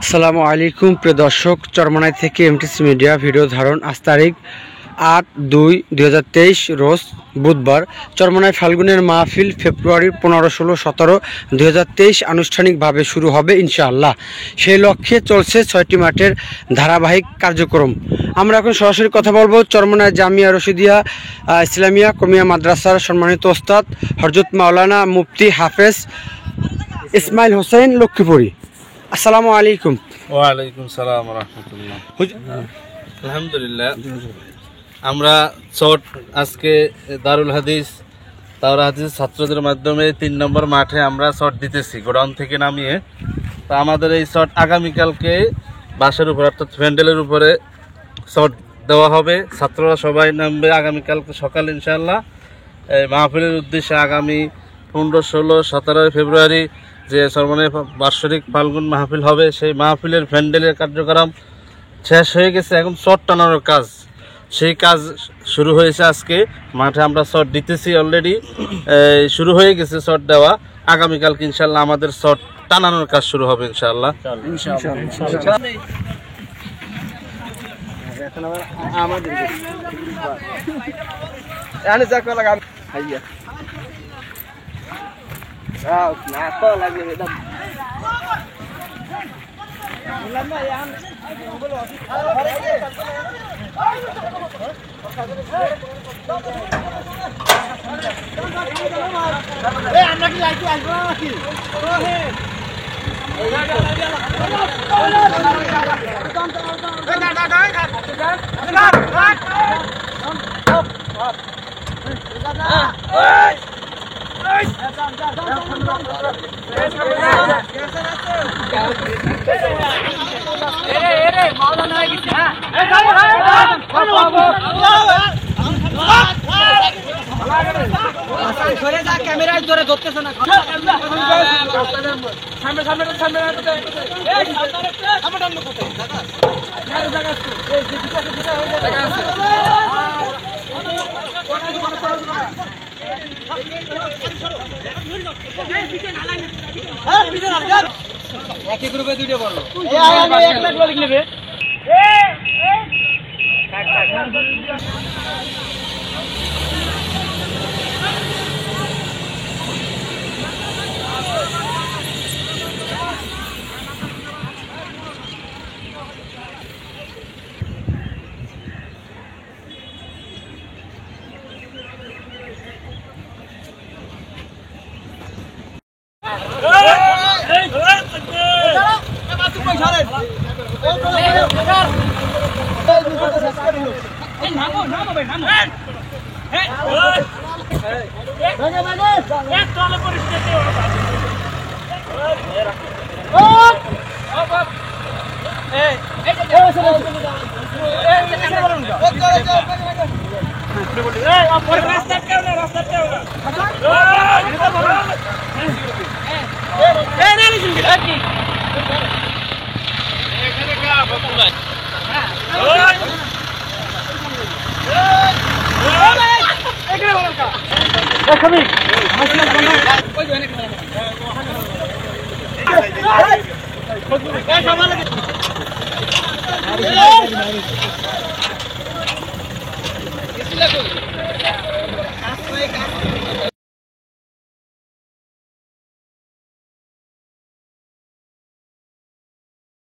আসসালামু আলাইকুম প্রিয় দর্শক, চরমনাই থেকে এমটিসি মিডিয়া ভিডিও ধারণ। আজ তারিখ 8/2/2023 রোজ বুধবার। চরমনাই ফাল্গুনের মাহফিল ফেব্রুয়ারির 15, 16, 17, 2023 আনুষ্ঠানিকভাবে শুরু হবে ইনশাআল্লাহ। সেই লক্ষ্যে চলছে 6টি মাঠের ধারাবাহিক কার্যক্রম। আমরা এখন সরাসরি কথা বলবো চরমনাই জামিয়া রশিদিয়া ইসলামিয়া কমিয়া মাদ্রাসার সম্মানিত ওস্তাদ হযরত মাওলানা মুফতি হাফেজ ইসমাইল হোসেন লক্ষ্মীপুরী। আসসালামু আলাইকুম। ওয়ালাইকুম সালাম রাহমাতুল্লাহ। আলহামদুলিল্লাহ, আমরা চট আজকে দারুল হাদিস ছাত্রদের মাধ্যমে 3 নম্বর মাঠে আমরা চট দিতেছি গোডাউন থেকে নামিয়ে। তো আমাদের এই চট আগামীকালকে বাসের উপর অর্থাৎ প্যান্ডেলের উপরে চট দেওয়া হবে। ছাত্ররা সবাই নামবে আগামীকালকে সকাল ইনশাআল্লাহ। এই মাহফিলের উদ্দেশ্যে আগামী 15, 16, 17 ফেব্রুয়ারি যে চরমনাই বার্ষিক ফাল্গুন মাহফিল হবে, সেই মাহফিলের প্যান্ডেলের কার্যক্রম শেষ হয়ে গেছে। এখন চট টানানোর কাজ, সেই কাজ শুরু হয়েছে। আজকে মাঠে আমরা চট দিতেছি, অলরেডি শুরু হয়ে গেছে চট দেওয়া। আগামীকালকে ইনশাল্লাহ আমাদের চট টানানোর কাজ শুরু হবে ইনশাল্লাহ। ক্যামেরায় ধরে ধরতেছে না। একই গ্রুপে দুইটা বড় নেবে।